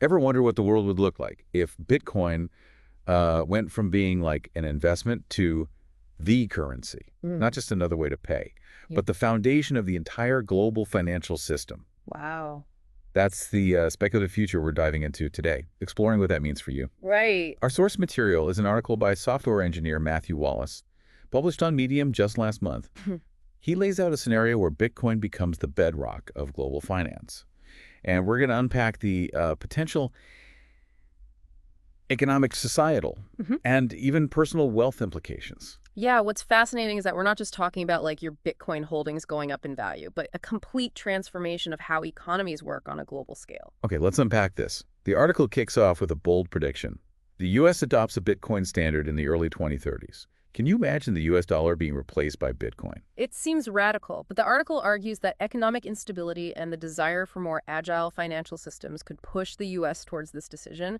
Ever wonder what the world would look like if Bitcoin went from being like an investment to the currency, not Mm. just another way to pay, Yeah. but the foundation of the entire global financial system? Wow. That's the speculative future we're diving into today, exploring what that means for you. Right. Our source material is an article by software engineer Matthew Wallace, published on Medium just last month. He lays out a scenario where Bitcoin becomes the bedrock of global finance. And we're going to unpack the potential economic, societal, Mhm. and even personal wealth implications. Yeah, what's fascinating is that we're not just talking about like your Bitcoin holdings going up in value, but a complete transformation of how economies work on a global scale. Okay, let's unpack this. The article kicks off with a bold prediction. The U.S. adopts a Bitcoin standard in the early 2030s. Can you imagine the U.S. dollar being replaced by Bitcoin? It seems radical, but the article argues that economic instability and the desire for more agile financial systems could push the US towards this decision,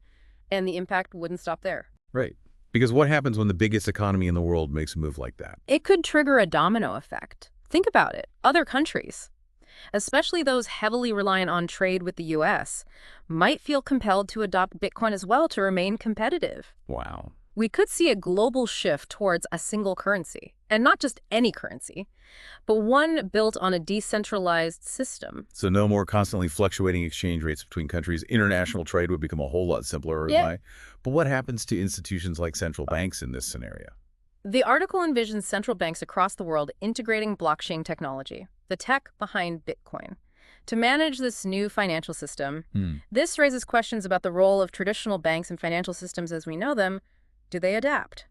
and the impact wouldn't stop there. Right. Because what happens when the biggest economy in the world makes a move like that? It could trigger a domino effect. Think about it. Other countries, especially those heavily reliant on trade with the US, might feel compelled to adopt Bitcoin as well to remain competitive. Wow. We could see a global shift towards a single currency, and not just any currency, but one built on a decentralized system. So no more constantly fluctuating exchange rates between countries. International trade would become a whole lot simpler. Yeah. But what happens to institutions like central banks in this scenario? The article envisions central banks across the world integrating blockchain technology, the tech behind Bitcoin, to manage this new financial system. Hmm. This raises questions about the role of traditional banks and financial systems as we know them. Do they adapt?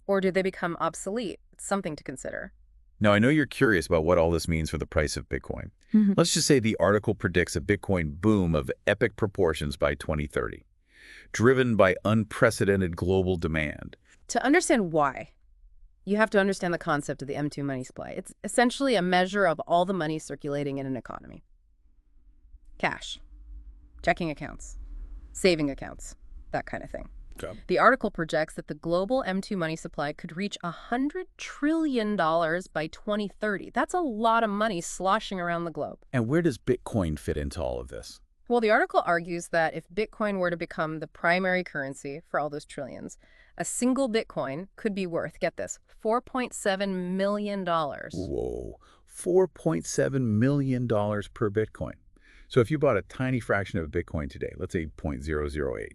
Or do they become obsolete? It's something to consider. Now, I know you're curious about what all this means for the price of Bitcoin. Mhm. Let's just say the article predicts a Bitcoin boom of epic proportions by 2030, driven by unprecedented global demand. To understand why, you have to understand the concept of the M2 money supply. It's essentially a measure of all the money circulating in an economy. Cash, checking accounts, saving accounts, that kind of thing. Okay. The article projects that the global M2 money supply could reach $100 trillion by 2030. That's a lot of money sloshing around the globe. And where does Bitcoin fit into all of this? Well, the article argues that if Bitcoin were to become the primary currency for all those trillions, a single Bitcoin could be worth, get this, $4.7 million. Whoa, $4.7 million per Bitcoin. So if you bought a tiny fraction of Bitcoin today, let's say 0.008,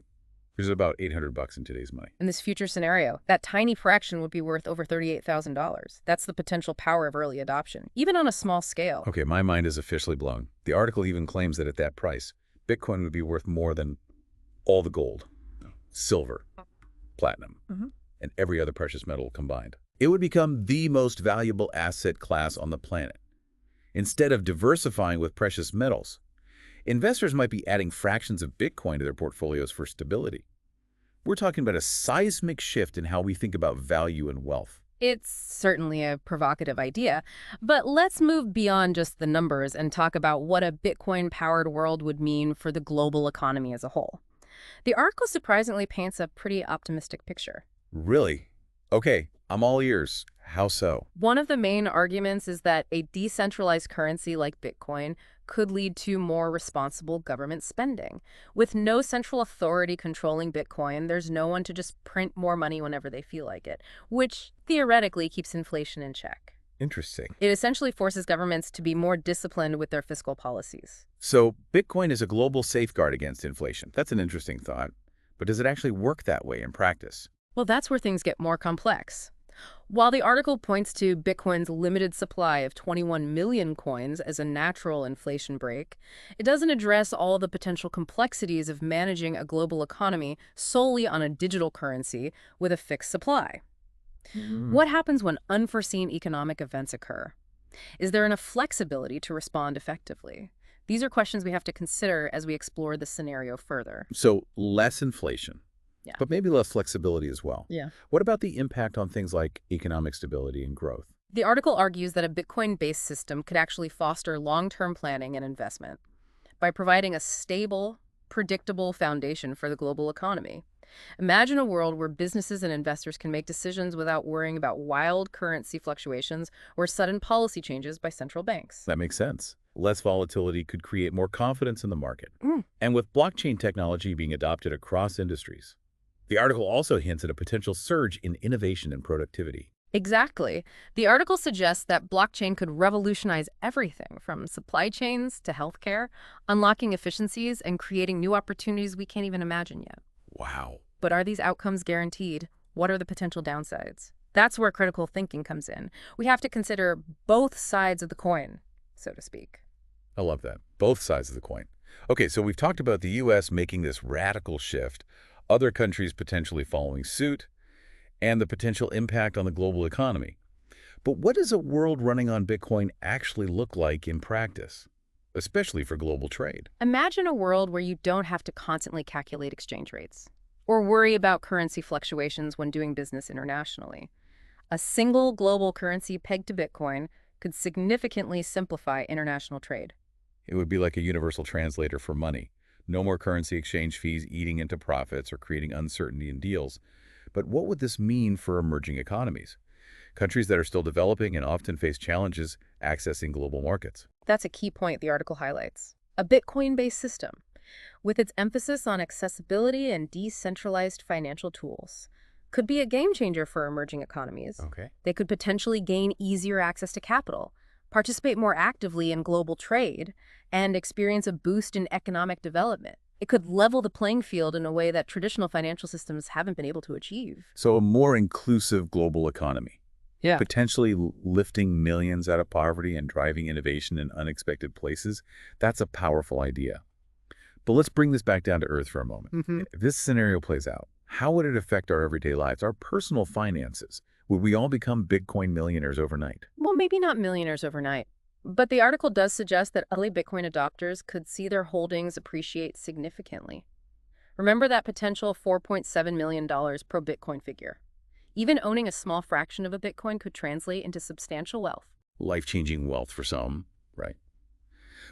which is about 800 bucks in today's money. In this future scenario, that tiny fraction would be worth over $38,000. That's the potential power of early adoption, even on a small scale. Okay, my mind is officially blown. The article even claims that at that price, Bitcoin would be worth more than all the gold, silver, platinum, and every other precious metal combined. It would become the most valuable asset class on the planet. Instead of diversifying with precious metals, investors might be adding fractions of Bitcoin to their portfolios for stability. We're talking about a seismic shift in how we think about value and wealth. It's certainly a provocative idea, but let's move beyond just the numbers and talk about what a Bitcoin-powered world would mean for the global economy as a whole. The article surprisingly paints a pretty optimistic picture. Really? Okay, I'm all ears. How so? One of the main arguments is that a decentralized currency like Bitcoin could lead to more responsible government spending. With no central authority controlling Bitcoin, there's no one to just print more money whenever they feel like it, which theoretically keeps inflation in check. Interesting. It essentially forces governments to be more disciplined with their fiscal policies. So Bitcoin is a global safeguard against inflation. That's an interesting thought. But does it actually work that way in practice? Well, that's where things get more complex. While the article points to Bitcoin's limited supply of 21 million coins as a natural inflation brake, it doesn't address all the potential complexities of managing a global economy solely on a digital currency with a fixed supply. What happens when unforeseen economic events occur? Is there enough flexibility to respond effectively? These are questions we have to consider as we explore the scenario further. So less inflation, Yeah. but maybe less flexibility as well. Yeah. What about the impact on things like economic stability and growth? The article argues that a Bitcoin-based system could actually foster long-term planning and investment by providing a stable, predictable foundation for the global economy. Imagine a world where businesses and investors can make decisions without worrying about wild currency fluctuations or sudden policy changes by central banks. That makes sense. Less volatility could create more confidence in the market. Mm. And with blockchain technology being adopted across industries, the article also hints at a potential surge in innovation and productivity. Exactly. The article suggests that blockchain could revolutionize everything from supply chains to healthcare, unlocking efficiencies and creating new opportunities we can't even imagine yet. Wow. But are these outcomes guaranteed? What are the potential downsides? That's where critical thinking comes in. We have to consider both sides of the coin, so to speak. I love that. Both sides of the coin. Okay, so we've talked about the U.S. making this radical shift, other countries potentially following suit, and the potential impact on the global economy. But what does a world running on Bitcoin actually look like in practice, especially for global trade? Imagine a world where you don't have to constantly calculate exchange rates or worry about currency fluctuations when doing business internationally. A single global currency pegged to Bitcoin could significantly simplify international trade. It would be like a universal translator for money. No more currency exchange fees eating into profits or creating uncertainty in deals. But what would this mean for emerging economies? Countries that are still developing and often face challenges accessing global markets. That's a key point the article highlights. A Bitcoin-based system, with its emphasis on accessibility and decentralized financial tools, could be a game changer for emerging economies. Okay. They could potentially gain easier access to capital, participate more actively in global trade, and experience a boost in economic development. It could level the playing field in a way that traditional financial systems haven't been able to achieve. So a more inclusive global economy, Yeah. potentially lifting millions out of poverty and driving innovation in unexpected places, that's a powerful idea. But let's bring this back down to earth for a moment. If this scenario plays out, how would it affect our everyday lives, our personal finances? Would we all become Bitcoin millionaires overnight? Well, maybe not millionaires overnight. But the article does suggest that early Bitcoin adopters could see their holdings appreciate significantly. Remember that potential $4.7 million per Bitcoin figure. Even owning a small fraction of a Bitcoin could translate into substantial wealth. Life-changing wealth for some, right?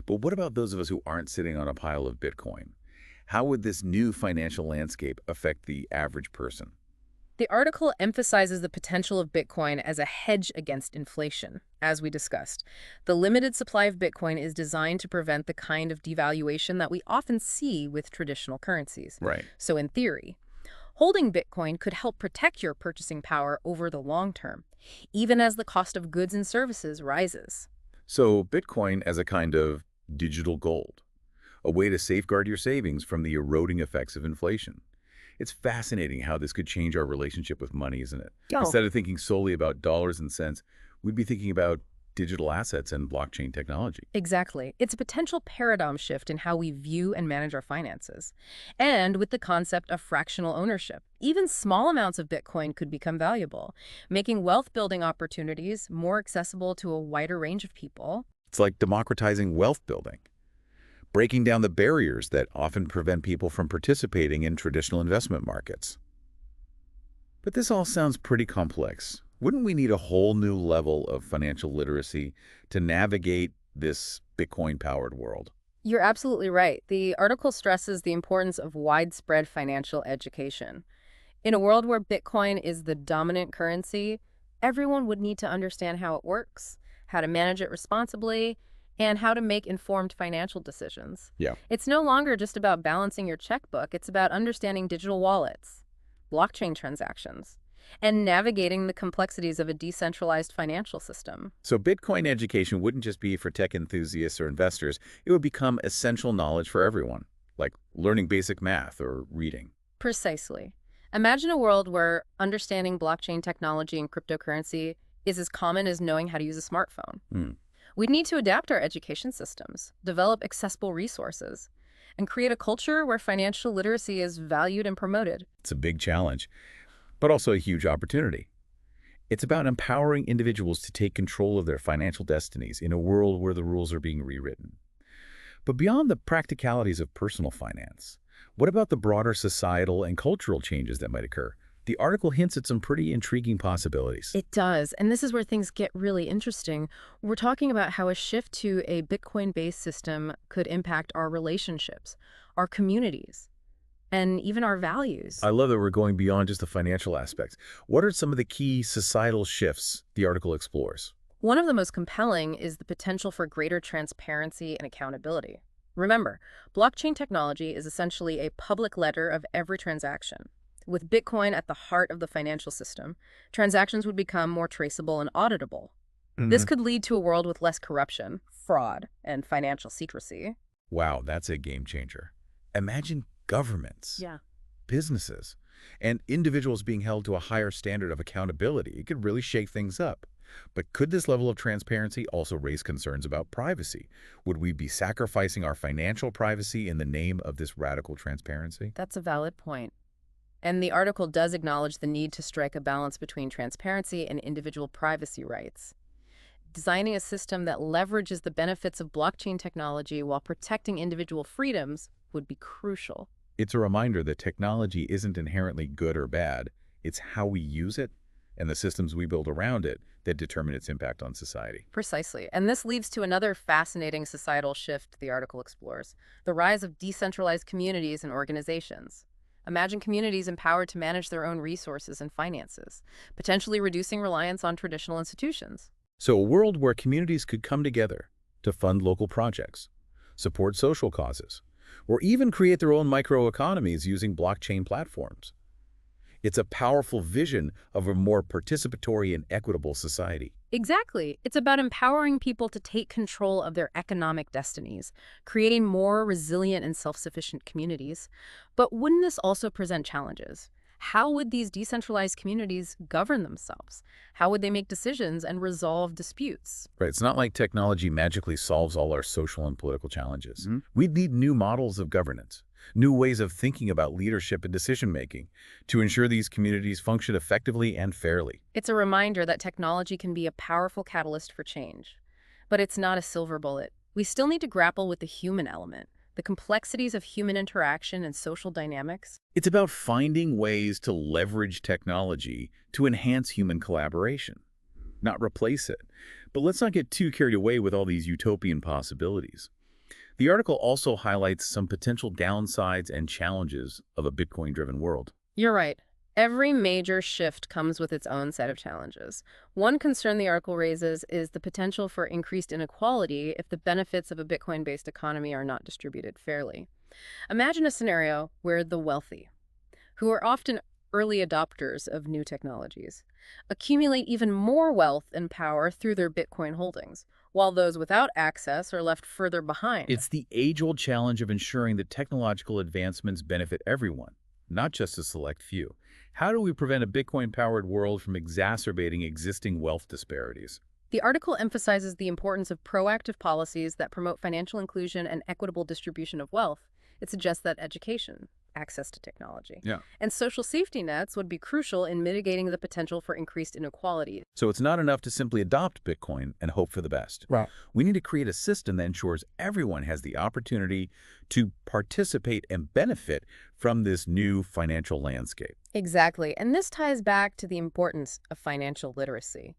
But what about those of us who aren't sitting on a pile of Bitcoin? How would this new financial landscape affect the average person? The article emphasizes the potential of Bitcoin as a hedge against inflation, as we discussed. The limited supply of Bitcoin is designed to prevent the kind of devaluation that we often see with traditional currencies. Right. So in theory, holding Bitcoin could help protect your purchasing power over the long term, even as the cost of goods and services rises. So Bitcoin as a kind of digital gold, a way to safeguard your savings from the eroding effects of inflation. It's fascinating how this could change our relationship with money, isn't it? Oh. Instead of thinking solely about dollars and cents, we'd be thinking about digital assets and blockchain technology. Exactly. It's a potential paradigm shift in how we view and manage our finances. And with the concept of fractional ownership, even small amounts of Bitcoin could become valuable, making wealth-building opportunities more accessible to a wider range of people. It's like democratizing wealth building, breaking down the barriers that often prevent people from participating in traditional investment markets. But this all sounds pretty complex. Wouldn't we need a whole new level of financial literacy to navigate this Bitcoin-powered world? You're absolutely right. The article stresses the importance of widespread financial education. In a world where Bitcoin is the dominant currency, everyone would need to understand how it works, how to manage it responsibly, and how to make informed financial decisions. Yeah. It's no longer just about balancing your checkbook. It's about understanding digital wallets, blockchain transactions, and navigating the complexities of a decentralized financial system. So Bitcoin education wouldn't just be for tech enthusiasts or investors. It would become essential knowledge for everyone, like learning basic math or reading. Precisely. Imagine a world where understanding blockchain technology and cryptocurrency is as common as knowing how to use a smartphone. We'd need to adapt our education systems, develop accessible resources, and create a culture where financial literacy is valued and promoted. It's a big challenge, but also a huge opportunity. It's about empowering individuals to take control of their financial destinies in a world where the rules are being rewritten. But beyond the practicalities of personal finance, what about the broader societal and cultural changes that might occur? The article hints at some pretty intriguing possibilities. It does, and this is where things get really interesting. We're talking about how a shift to a Bitcoin-based system could impact our relationships, our communities, and even our values. I love that we're going beyond just the financial aspects. What are some of the key societal shifts the article explores? One of the most compelling is the potential for greater transparency and accountability. Remember, blockchain technology is essentially a public ledger of every transaction. With Bitcoin at the heart of the financial system, transactions would become more traceable and auditable. This Hmm. could lead to a world with less corruption, fraud, and financial secrecy. Wow, that's a game changer. Imagine governments, Yeah. businesses, and individuals being held to a higher standard of accountability. It could really shake things up. But could this level of transparency also raise concerns about privacy? Would we be sacrificing our financial privacy in the name of this radical transparency? That's a valid point. And the article does acknowledge the need to strike a balance between transparency and individual privacy rights. Designing a system that leverages the benefits of blockchain technology while protecting individual freedoms would be crucial. It's a reminder that technology isn't inherently good or bad. It's how we use it and the systems we build around it that determine its impact on society. Precisely. And this leads to another fascinating societal shift the article explores, the rise of decentralized communities and organizations. Imagine communities empowered to manage their own resources and finances, potentially reducing reliance on traditional institutions. So a world where communities could come together to fund local projects, support social causes, or even create their own microeconomies using blockchain platforms. It's a powerful vision of a more participatory and equitable society. Exactly. It's about empowering people to take control of their economic destinies, creating more resilient and self-sufficient communities. But wouldn't this also present challenges? How would these decentralized communities govern themselves? How would they make decisions and resolve disputes? Right, it's not like technology magically solves all our social and political challenges. We'd need new models of governance, new ways of thinking about leadership and decision-making to ensure these communities function effectively and fairly. It's a reminder that technology can be a powerful catalyst for change. But it's not a silver bullet. We still need to grapple with the human element, the complexities of human interaction and social dynamics. It's about finding ways to leverage technology to enhance human collaboration, not replace it. But let's not get too carried away with all these utopian possibilities. The article also highlights some potential downsides and challenges of a Bitcoin-driven world. You're right. Every major shift comes with its own set of challenges. One concern the article raises is the potential for increased inequality if the benefits of a Bitcoin-based economy are not distributed fairly. Imagine a scenario where the wealthy, who are often early adopters of new technologies, accumulate even more wealth and power through their Bitcoin holdings, while those without access are left further behind. It's the age-old challenge of ensuring that technological advancements benefit everyone, not just a select few. How do we prevent a Bitcoin-powered world from exacerbating existing wealth disparities? The article emphasizes the importance of proactive policies that promote financial inclusion and equitable distribution of wealth. It suggests that education, access to technology, Yeah. and social safety nets would be crucial in mitigating the potential for increased inequality. So it's not enough to simply adopt Bitcoin and hope for the best. Right. We need to create a system that ensures everyone has the opportunity to participate and benefit from this new financial landscape. Exactly, and this ties back to the importance of financial literacy.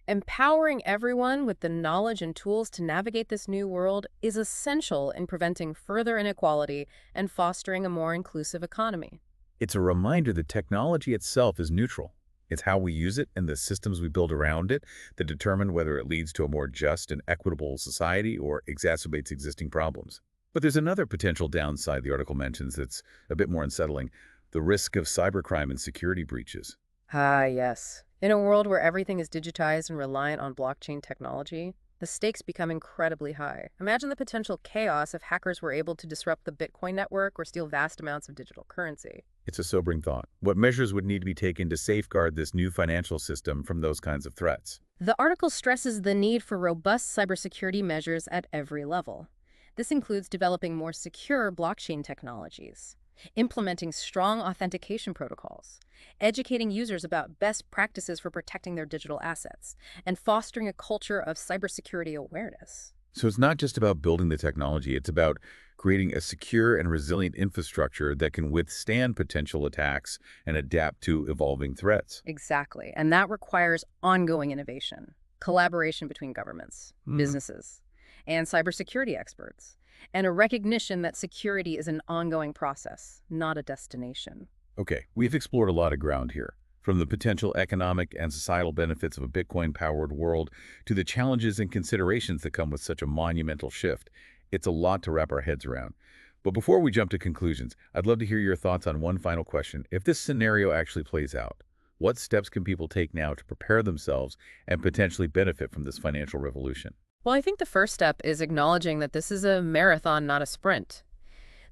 Empowering everyone with the knowledge and tools to navigate this new world is essential in preventing further inequality and fostering a more inclusive economy. It's a reminder that technology itself is neutral. It's how we use it and the systems we build around it that determine whether it leads to a more just and equitable society or exacerbates existing problems. But there's another potential downside the article mentions that's a bit more unsettling: the risk of cybercrime and security breaches. Ah, yes. In a world where everything is digitized and reliant on blockchain technology, the stakes become incredibly high. Imagine the potential chaos if hackers were able to disrupt the Bitcoin network or steal vast amounts of digital currency. It's a sobering thought. What measures would need to be taken to safeguard this new financial system from those kinds of threats? The article stresses the need for robust cybersecurity measures at every level. This includes developing more secure blockchain technologies, implementing strong authentication protocols, educating users about best practices for protecting their digital assets, and fostering a culture of cybersecurity awareness. So it's not just about building the technology, it's about creating a secure and resilient infrastructure that can withstand potential attacks and adapt to evolving threats. Exactly, and that requires ongoing innovation, collaboration between governments, businesses, and cybersecurity experts, and a recognition that security is an ongoing process, not a destination. Okay, we've explored a lot of ground here. From the potential economic and societal benefits of a Bitcoin-powered world to the challenges and considerations that come with such a monumental shift, it's a lot to wrap our heads around. But before we jump to conclusions, I'd love to hear your thoughts on one final question. If this scenario actually plays out, what steps can people take now to prepare themselves and potentially benefit from this financial revolution? Well, I think the first step is acknowledging that this is a marathon, not a sprint.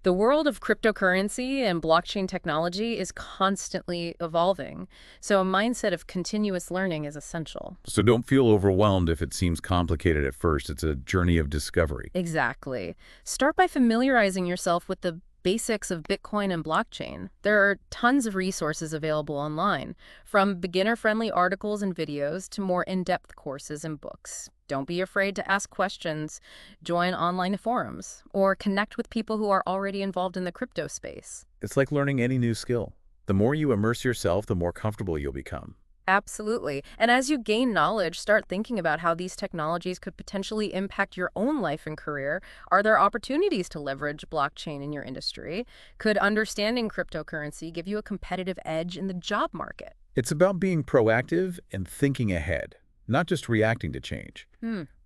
The world of cryptocurrency and blockchain technology is constantly evolving, so a mindset of continuous learning is essential. So don't feel overwhelmed if it seems complicated at first. It's a journey of discovery. Exactly. Start by familiarizing yourself with the basics of Bitcoin and blockchain. There are tons of resources available online, from beginner-friendly articles and videos to more in-depth courses and books. Don't be afraid to ask questions, join online forums, or connect with people who are already involved in the crypto space. It's like learning any new skill. The more you immerse yourself, the more comfortable you'll become. Absolutely. And as you gain knowledge, start thinking about how these technologies could potentially impact your own life and career. Are there opportunities to leverage blockchain in your industry? Could understanding cryptocurrency give you a competitive edge in the job market? It's about being proactive and thinking ahead, not just reacting to change,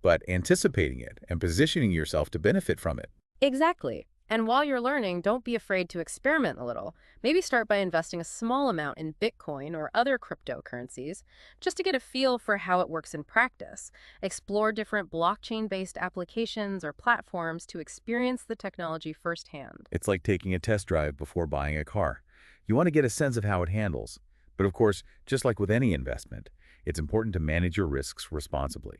but anticipating it and positioning yourself to benefit from it. Exactly. And while you're learning, don't be afraid to experiment a little. Maybe start by investing a small amount in Bitcoin or other cryptocurrencies just to get a feel for how it works in practice. Explore different blockchain-based applications or platforms to experience the technology firsthand. It's like taking a test drive before buying a car. You want to get a sense of how it handles. But of course, just like with any investment, it's important to manage your risks responsibly,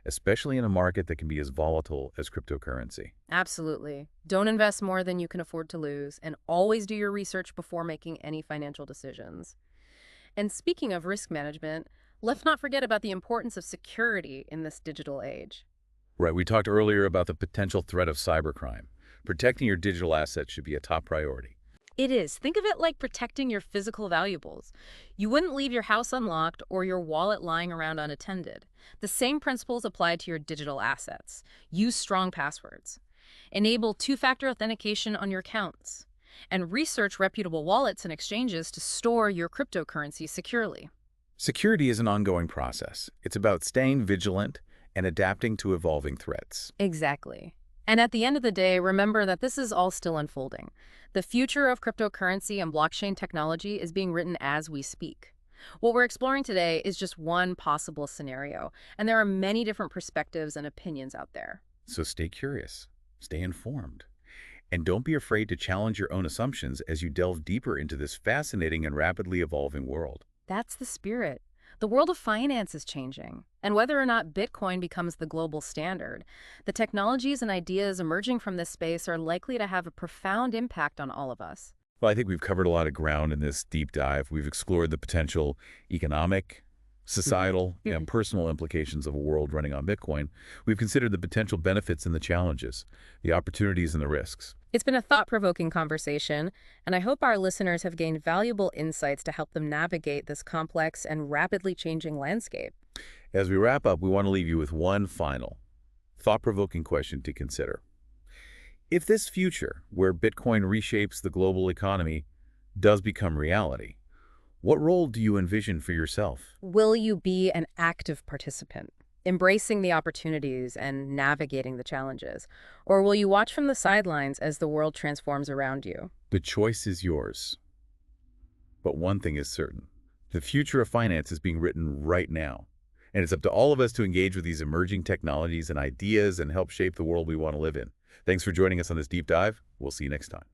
especially in a market that can be as volatile as cryptocurrency. Absolutely. Don't invest more than you can afford to lose, and always do your research before making any financial decisions. And speaking of risk management, let's not forget about the importance of security in this digital age. Right, we talked earlier about the potential threat of cybercrime. Protecting your digital assets should be a top priority. It is. Think of it like protecting your physical valuables. You wouldn't leave your house unlocked or your wallet lying around unattended. The same principles apply to your digital assets. Use strong passwords. Enable two-factor authentication on your accounts. And research reputable wallets and exchanges to store your cryptocurrency securely. Security is an ongoing process. It's about staying vigilant and adapting to evolving threats. Exactly. And at the end of the day, remember that this is all still unfolding. The future of cryptocurrency and blockchain technology is being written as we speak. What we're exploring today is just one possible scenario, and there are many different perspectives and opinions out there. So stay curious, stay informed, and don't be afraid to challenge your own assumptions as you delve deeper into this fascinating and rapidly evolving world. That's the spirit. The world of finance is changing, and whether or not Bitcoin becomes the global standard, the technologies and ideas emerging from this space are likely to have a profound impact on all of us. Well, I think we've covered a lot of ground in this deep dive. We've explored the potential economic, societal, and personal implications of a world running on Bitcoin. We've considered the potential benefits and the challenges, the opportunities and the risks. It's been a thought-provoking conversation, and I hope our listeners have gained valuable insights to help them navigate this complex and rapidly changing landscape. As we wrap up, we want to leave you with one final, thought-provoking question to consider. If this future, where Bitcoin reshapes the global economy, does become reality, what role do you envision for yourself? Will you be an active participant, embracing the opportunities and navigating the challenges? Or will you watch from the sidelines as the world transforms around you? The choice is yours. But one thing is certain. The future of finance is being written right now. And it's up to all of us to engage with these emerging technologies and ideas and help shape the world we want to live in. Thanks for joining us on this deep dive. We'll see you next time.